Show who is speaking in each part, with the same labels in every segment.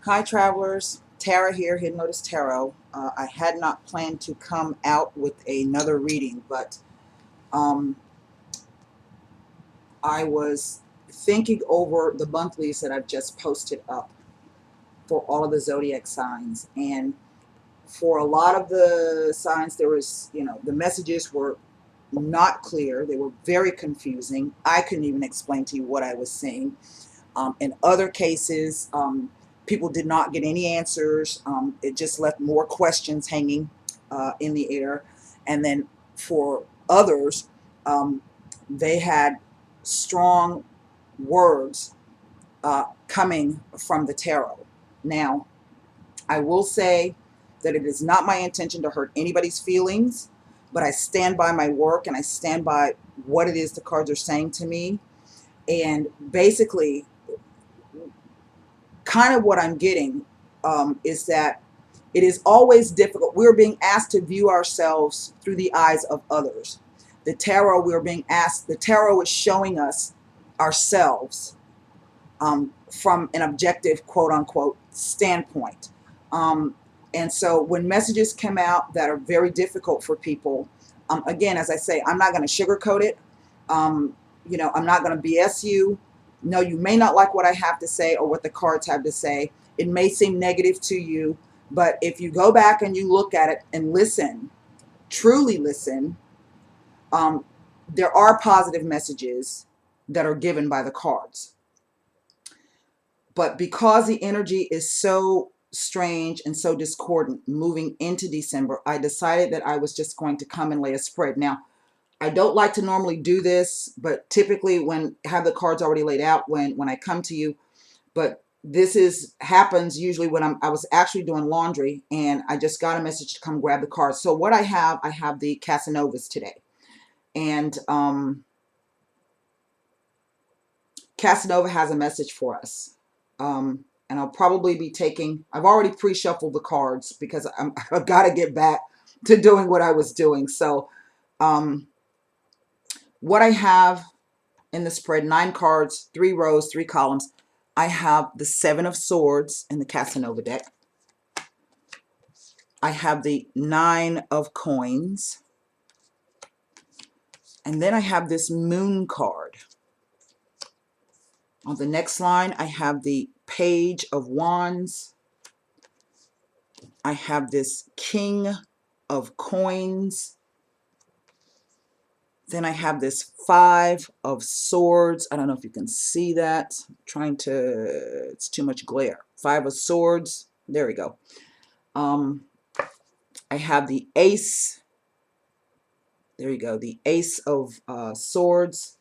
Speaker 1: Hi travelers, Tara here, Hidden Notice Tarot. I had not planned to come out with another reading, but um, I was thinking over the monthlies that I've just posted up for all of the zodiac signs. And for a lot of the signs, there was, the messages were not clear. They were very confusing. I couldn't even explain to you what I was seeing. In other cases, people did not get any answers. It just left more questions hanging in the air. And then for others, they had strong words coming from the tarot. Now, I will say that it is not my intention to hurt anybody's feelings, but I stand by my work and I stand by what it is the cards are saying to me. And basically, kind of what I'm getting is that it is always difficult. We're being asked to view ourselves through the eyes of others. The tarot, the tarot is showing us ourselves from an objective, quote unquote, standpoint. And so when messages come out that are very difficult for people, again, as I say, I'm not going to sugarcoat it. I'm not going to BS you. No, you may not like what I have to say or what the cards have to say. It may seem negative to you, but if you go back and you look at it and listen, truly listen, um, there are positive messages that are given by the cards. But because the energy is so strange and so discordant moving into December, I decided that I was just going to come and lay a spread. Now, I don't like to normally do this, but typically when I have the cards already laid out when I come to you, but this happens usually when I was actually doing laundry and I just got a message to come grab the cards. So what I have the Casanovas today. And Casanova has a message for us. And I'll probably be I've already pre-shuffled the cards because I've got to get back to doing what I was doing. So what I have in the spread, 9 cards, 3 rows, 3 columns. I have the 7 of Swords in the Casanova deck. I have the 9 of Coins. And then I have this Moon card. On the next line, I have the Page of Wands. I have this King of Coins. Then I have this 5 of Swords. I don't know if you can see that. It's too much glare. 5 of Swords. There we go. I have the Ace. There you go. The Ace of Swords.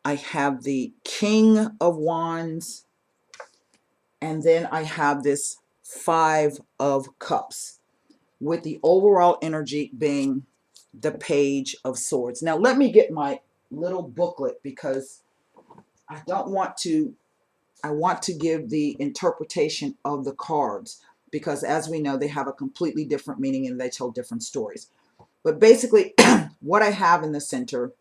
Speaker 1: I have the King of Wands. And then I have this 5 of Cups, with the overall energy being the Page of Swords. Now let me get my little booklet because I want to give the interpretation of the cards, because as we know, they have a completely different meaning and they tell different stories. But basically what I have in the center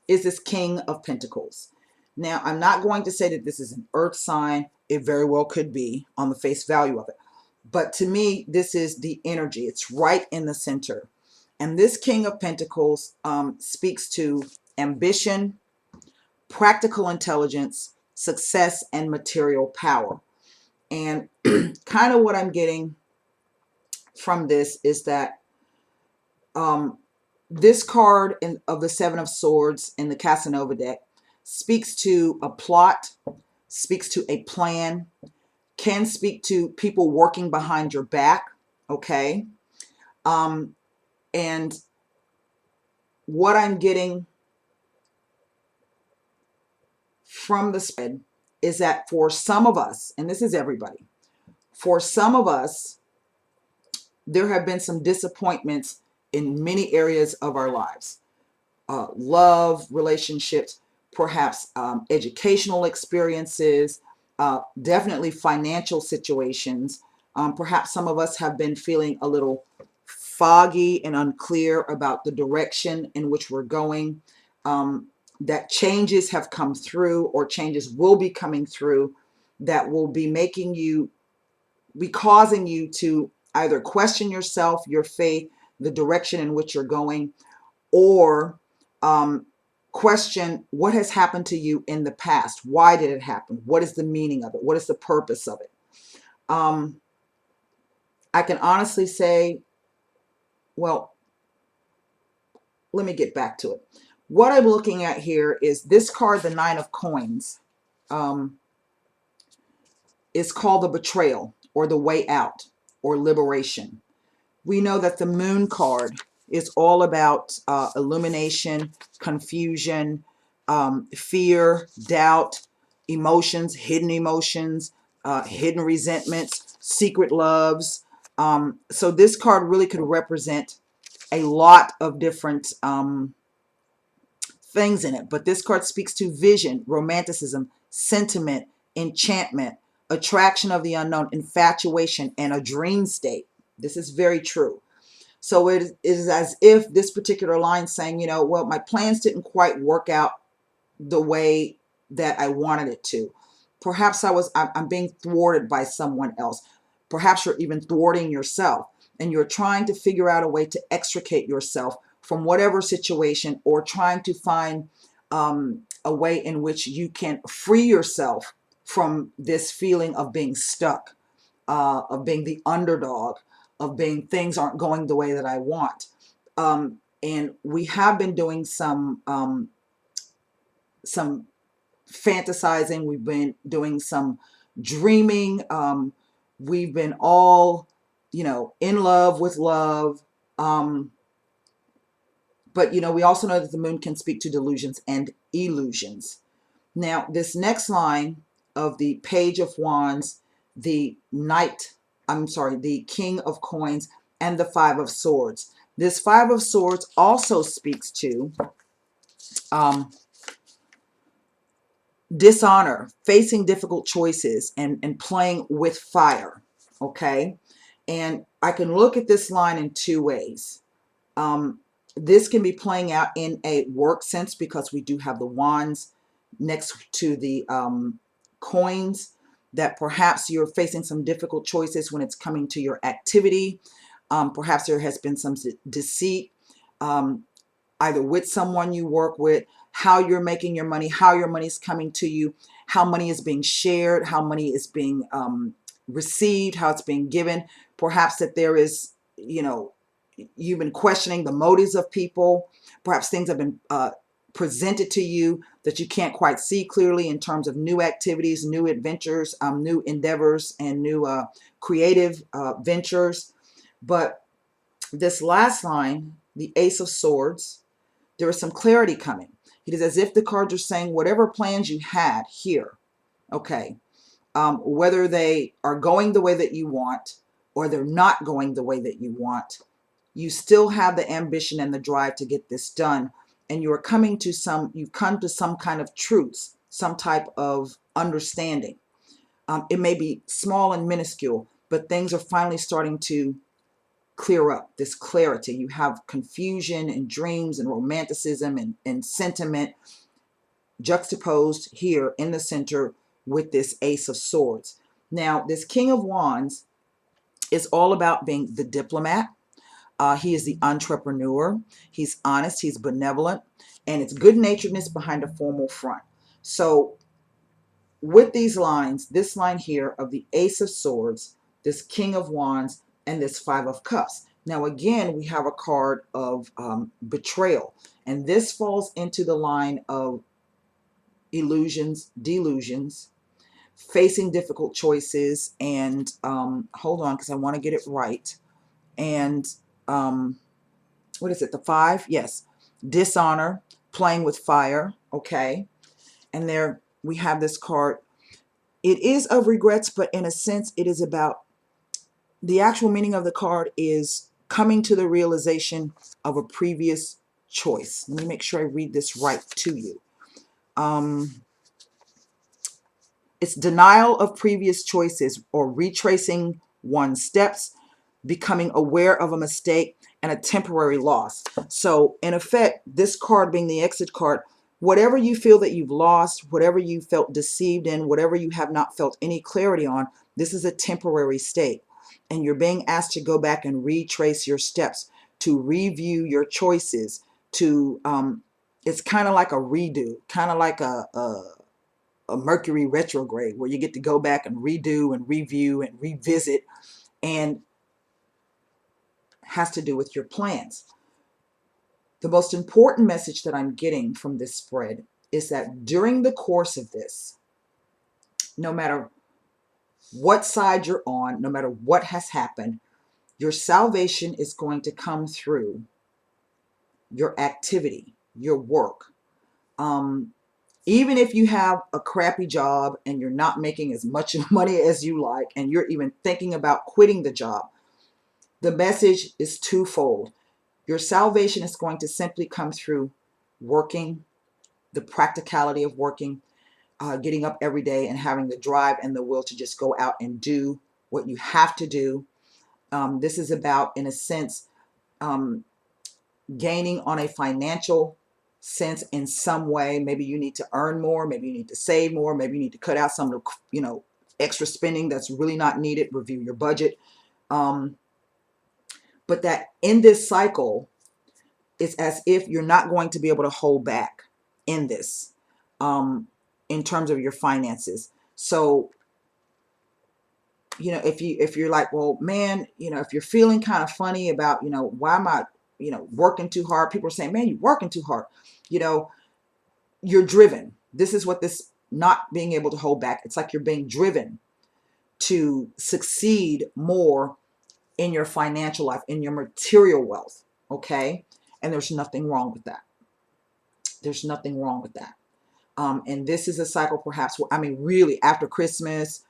Speaker 1: is this King of Pentacles. Now, I'm not going to say that this is an earth sign. It very well could be on the face value of it. But to me, this is the energy. It's right in the center. And this King of Pentacles speaks to ambition, practical intelligence, success, and material power. And kind of what I'm getting from this is that this card of the 7 of Swords in the Casanova deck speaks to a plot, speaks to a plan, can speak to people working behind your back, okay? And what I'm getting from the spread is that for some of us, and this is everybody, for some of us, there have been some disappointments in many areas of our lives. Love, relationships, perhaps educational experiences, definitely financial situations. Perhaps some of us have been feeling a little foggy and unclear about the direction in which we're going, that changes have come through or changes will be coming through that will be making you, be causing you to either question yourself, your faith, the direction in which you're going, or question what has happened to you in the past. Why did it happen? What is the meaning of it? What is the purpose of it? I can honestly say, well, let me get back to it. What I'm looking at here is this card, the Nine of Coins, is called the betrayal, or the way out, or liberation. We know that the Moon card is all about illumination, confusion, fear, doubt, emotions, hidden resentments, secret loves. So this card really could represent a lot of different things in it. But this card speaks to vision, romanticism, sentiment, enchantment, attraction of the unknown, infatuation, and a dream state. This is very true. So it is as if this particular line saying, you know, well, my plans didn't quite work out the way that I wanted it to. Perhaps I'm being thwarted by someone else. Perhaps you're even thwarting yourself, and you're trying to figure out a way to extricate yourself from whatever situation, or trying to find a way in which you can free yourself from this feeling of being stuck, of being the underdog, of being things aren't going the way that I want. And we have been doing some fantasizing. We've been doing some dreaming. We've been all, you know, in love with love. But, you know, we also know that the moon can speak to delusions and illusions. Now, this next line of the Page of Wands, the the King of Coins, and the Five of Swords. This Five of Swords also speaks to dishonor, facing difficult choices, and playing with fire. Okay? And I can look at this line in two ways. This can be playing out in a work sense, because we do have the wands next to the coins, that perhaps you're facing some difficult choices when it's coming to your activity. Perhaps there has been some deceit, either with someone you work with, how you're making your money, how your money is coming to you, how money is being shared, how money is being received, how it's being given. Perhaps that there is, you know, you've been questioning the motives of people. Perhaps things have been presented to you that you can't quite see clearly in terms of new activities, new adventures, new endeavors, and new creative ventures. But this last line, the Ace of Swords, there is some clarity coming. It is as if the cards are saying whatever plans you had here, okay, whether they are going the way that you want or they're not going the way that you want, you still have the ambition and the drive to get this done. And you've come to some kind of truth, some type of understanding. It may be small and minuscule, but things are finally starting to clear up. This clarity. You have confusion and dreams and romanticism and sentiment juxtaposed here in the center with this Ace of Swords. Now, this King of Wands is all about being the diplomat. He is the entrepreneur. He's honest. He's benevolent. And it's good-naturedness behind a formal front. So with these lines, this line here of the Ace of Swords, this King of Wands, and this Five of Cups. Now, again, we have a card of betrayal. And this falls into the line of illusions, delusions, facing difficult choices, and hold on, because I want to get it right. And what is it? The five? Yes. Dishonor, playing with fire. Okay. And there we have this card. It is of regrets, but in a sense, it is about the actual meaning of the card is coming to the realization of a previous choice. Let me make sure I read this right to you. It's denial of previous choices or retracing one's steps, becoming aware of a mistake, and a temporary loss. So in effect, this card being the exit card, whatever you feel that you've lost, whatever you felt deceived in, whatever you have not felt any clarity on, this is a temporary state. And you're being asked to go back and retrace your steps, to review your choices, to, it's kind of like a redo, kind of like a Mercury retrograde, where you get to go back and redo and review and revisit, and has to do with your plans. The most important message that I'm getting from this spread is that during the course of this, no matter what side you're on, no matter what has happened, your salvation is going to come through your activity, your work. Even if you have a crappy job and you're not making as much money as you like, and you're even thinking about quitting the job, the message is twofold. Your salvation is going to simply come through working, the practicality of working, getting up every day and having the drive and the will to just go out and do what you have to do. This is about, in a sense, gaining on a financial sense in some way. Maybe you need to earn more, maybe you need to save more, maybe you need to cut out some of the, extra spending that's really not needed, review your budget. But that in this cycle, it's as if you're not going to be able to hold back in this, in terms of your finances. So, if you're like, well, man, if you're feeling kind of funny about, why am I, working too hard? People are saying, man, you're working too hard. You're driven. This is what this not being able to hold back. It's like you're being driven to succeed more in your financial life, in your material wealth. Okay. And there's nothing wrong with that. There's nothing wrong with that. And this is a cycle perhaps where, really after Christmas,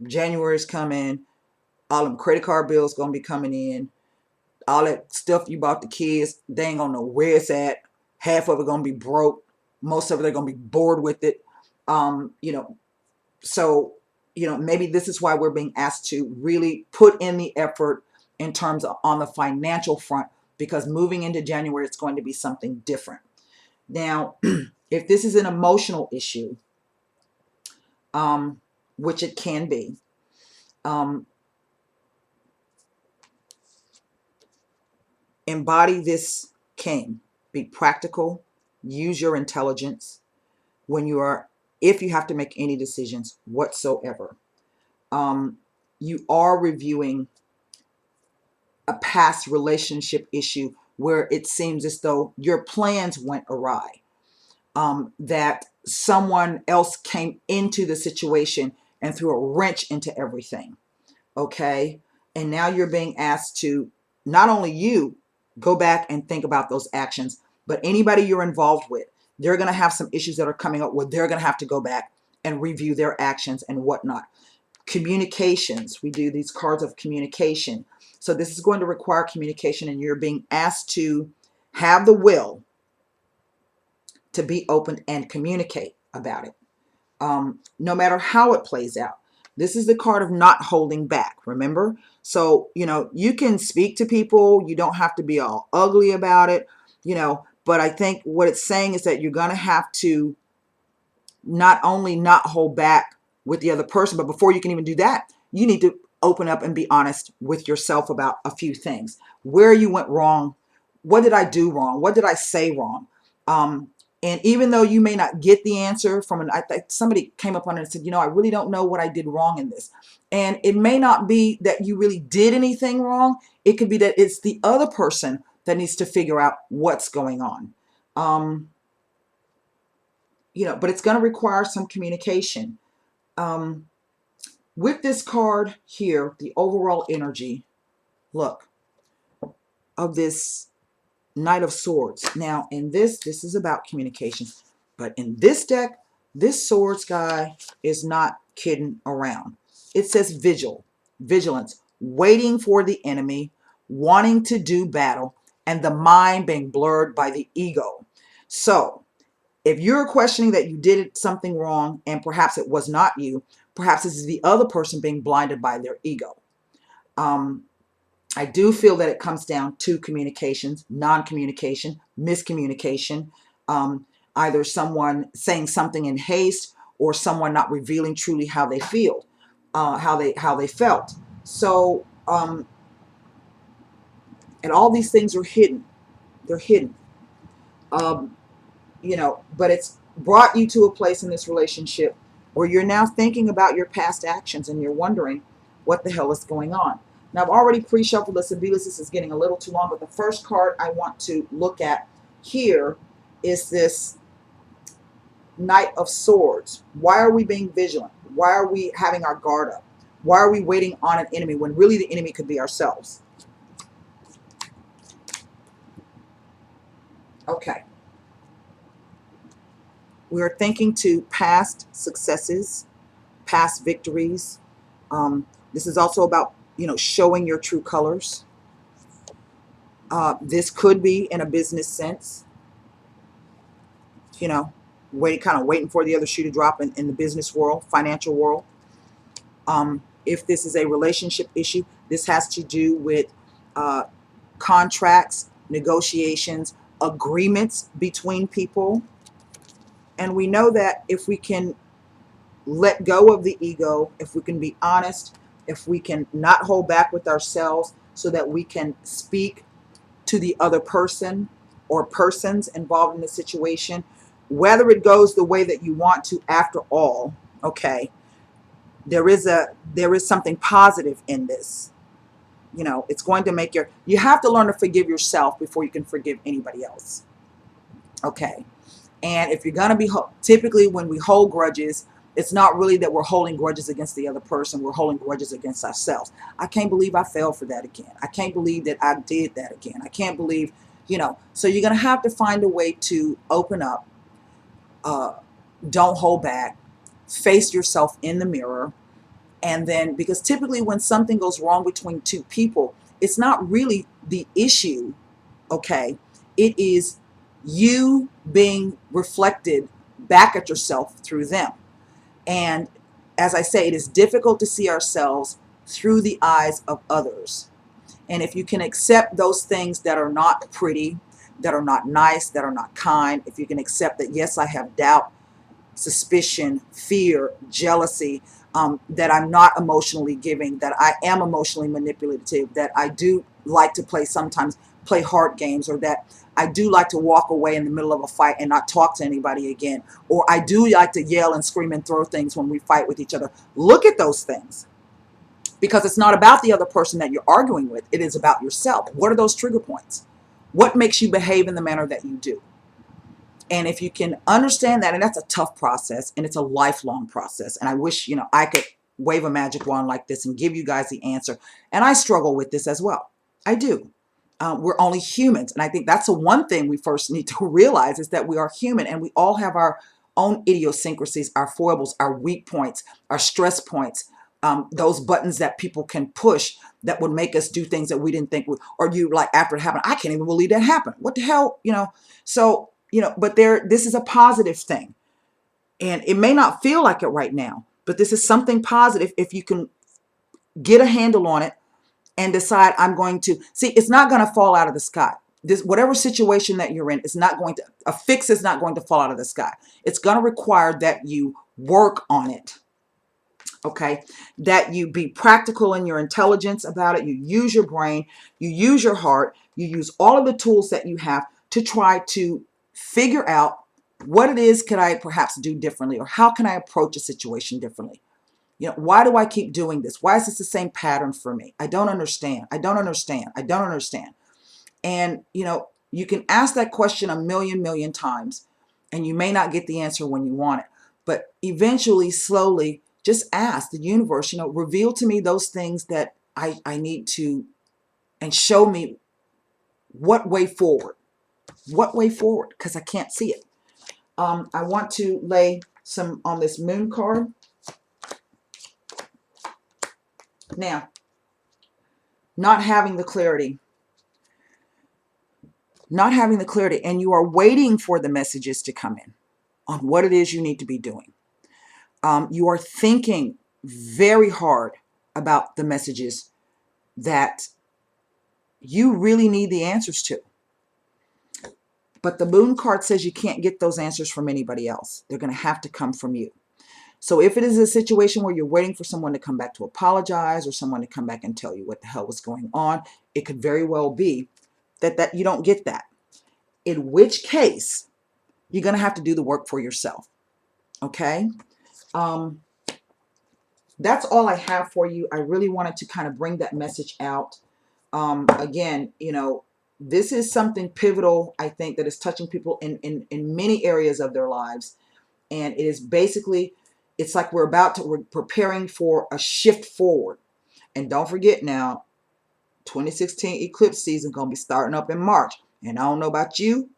Speaker 1: January's coming, all them credit card bills going to be coming in, all that stuff you bought the kids, they ain't going to know where it's at. Half of it going to be broke. Most of it, they're going to be bored with it. So, maybe this is why we're being asked to really put in the effort in terms of on the financial front, because moving into January, it's going to be something different. Now, if this is an emotional issue, which it can be, embody this king. Be practical. Use your intelligence if you have to make any decisions whatsoever. You are reviewing a past relationship issue where it seems as though your plans went awry, that someone else came into the situation and threw a wrench into everything. Okay. And now you're being asked to not only you go back and think about those actions, but anybody you're involved with, they're going to have some issues that are coming up where they're going to have to go back and review their actions and whatnot. Communications. We do these cards of communication. So this is going to require communication, and you're being asked to have the will to be open and communicate about it, no matter how it plays out. This is the card of not holding back, remember? So, you can speak to people. You don't have to be all ugly about it, but I think what it's saying is that you're going to have to not only not hold back with the other person, but before you can even do that, you need to open up and be honest with yourself about a few things. Where you went wrong. What did I do wrong? What did I say wrong? And even though you may not get the answer from somebody came up on it and said, I really don't know what I did wrong in this. And it may not be that you really did anything wrong. It could be that it's the other person that needs to figure out what's going on. But it's going to require some communication. With this card here, the overall energy, look, of this Knight of Swords. Now, in this is about communication. But in this deck, this Swords guy is not kidding around. It says vigilance, waiting for the enemy, wanting to do battle, and the mind being blurred by the ego. So, if you're questioning that you did something wrong and perhaps it was not you, perhaps this is the other person being blinded by their ego. I do feel that it comes down to communications, non-communication, miscommunication. either someone saying something in haste or someone not revealing truly how they feel, how they felt. So, and all these things are hidden. They're hidden. But it's brought you to a place in this relationship where you're now thinking about your past actions and you're wondering what the hell is going on. Now, I've already pre-shuffled the Sibillas. This is getting a little too long, but the first card I want to look at here is this Knight of Swords. Why are we being vigilant? Why are we having our guard up? Why are we waiting on an enemy when really the enemy could be ourselves? Okay. We are thinking to past successes, past victories. This is also about, showing your true colors. This could be in a business sense, kind of waiting for the other shoe to drop in the business world, financial world. If this is a relationship issue, this has to do with contracts, negotiations, agreements between people. And we know that if we can let go of the ego, if we can be honest, if we can not hold back with ourselves so that we can speak to the other person or persons involved in the situation, whether it goes the way that you want to after all, okay, there is something positive in this. It's going to make you have to learn to forgive yourself before you can forgive anybody else. Okay. And if you're going to be, typically when we hold grudges, it's not really that we're holding grudges against the other person. We're holding grudges against ourselves. I can't believe I fell for that again. I can't believe that I did that again. I can't believe, so you're going to have to find a way to open up. Don't hold back. Face yourself in the mirror. And then, because typically when something goes wrong between two people, it's not really the issue, okay? It is you being reflected back at yourself through them. And as I say, it is difficult to see ourselves through the eyes of others. And if you can accept those things that are not pretty, that are not nice, that are not kind, if you can accept that, yes, I have doubt, suspicion, fear, jealousy, that I'm not emotionally giving, that I am emotionally manipulative, that I do like to sometimes play heart games, or that I do like to walk away in the middle of a fight and not talk to anybody again, or I do like to yell and scream and throw things when we fight with each other. Look at those things, because it's not about the other person that you're arguing with. It is about yourself. What are those trigger points? What makes you behave in the manner that you do? And if you can understand that, and that's a tough process, and it's a lifelong process. And I wish, I could wave a magic wand like this and give you guys the answer. And I struggle with this as well. I do. We're only humans. And I think that's the one thing we first need to realize, is that we are human, and we all have our own idiosyncrasies, our foibles, our weak points, our stress points, those buttons that people can push that would make us do things that we didn't think would, or you like after it happened, I can't even believe that happened. What the hell, So, but this is a positive thing. And it may not feel like it right now, but this is something positive if you can get a handle on it and decide, I'm going to see, it's not going to fall out of the sky. This, whatever situation that you're in, a fix is not going to fall out of the sky. It's going to require that you work on it. Okay, that you be practical in your intelligence about it. You use your brain, you use your heart, you use all of the tools that you have to try to figure out what it is could I perhaps do differently, or how can I approach a situation differently? Why do I keep doing this? Why is this the same pattern for me? I don't understand. I don't understand. I don't understand. And, you can ask that question a million times, and you may not get the answer when you want it. But eventually, slowly, just ask the universe, reveal to me those things that I need to, and show me what way forward. What way forward? Because I can't see it. I want to lay some on this moon card. Now, not having the clarity, and you are waiting for the messages to come in on what it is you need to be doing. You are thinking very hard about the messages that you really need the answers to. But the moon card says you can't get those answers from anybody else. They're going to have to come from you. So if it is a situation where you're waiting for someone to come back to apologize or someone to come back and tell you what the hell was going on, it could very well be that you don't get that. In which case, you're going to have to do the work for yourself. Okay? That's all I have for you. I really wanted to kind of bring that message out. Again, you know, this is something pivotal, I think, that is touching people in many areas of their lives. And it is basically, it's like we're preparing for a shift forward. And don't forget now, 2016 eclipse season going to be starting up in March. And I don't know about you,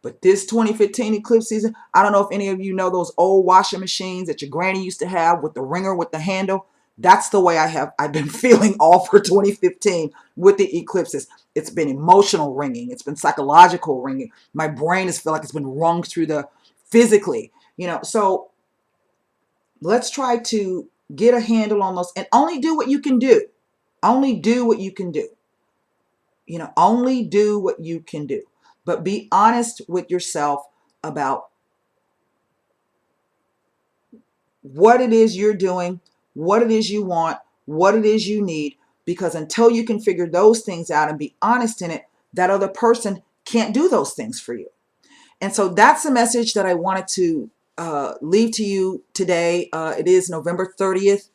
Speaker 1: but this 2015 eclipse season, I don't know if any of you know those old washing machines that your granny used to have with the wringer with the handle. That's the way I've been feeling all for 2015 with the eclipses. It's been emotional wringing. It's been psychological wringing. My brain has felt like it's been wrung through the physically, you know. So let's try to get a handle on those and only do what you can do. Only do what you can do. You know, only do what you can do. But be honest with yourself about what it is you're doing, what it is you want, what it is you need, because until you can figure those things out and be honest in it, that other person can't do those things for you. And so that's the message that I wanted to leave to you today. It is November 30th,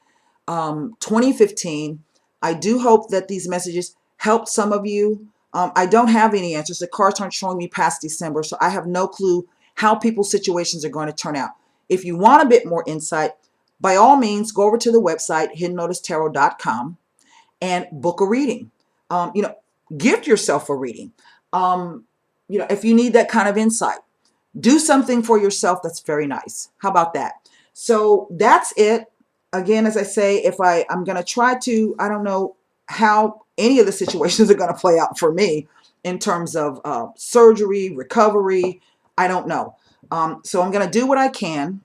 Speaker 1: 2015. I do hope that these messages helped some of you. I don't have any answers. The cards aren't showing me past December, so I have no clue how people's situations are going to turn out. If you want a bit more insight, by all means, go over to the website, hiddennoticetarot.com, and book a reading. You know, gift yourself a reading. You know, if you need that kind of insight, do something for yourself that's very nice. How about that? So that's it. Again, as I say, I'm going to try to, I don't know how any of the situations are going to play out for me in terms of surgery, recovery. I don't know. So I'm going to do what I can,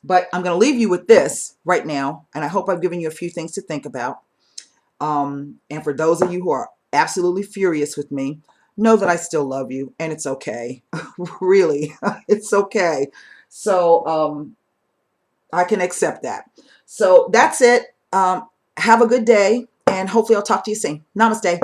Speaker 1: but I'm going to leave you with this right now. And I hope I've given you a few things to think about. And for those of you who are absolutely furious with me, know that I still love you and it's okay. Really, it's okay. So I can accept that. So that's it. Have a good day and hopefully I'll talk to you soon. Namaste.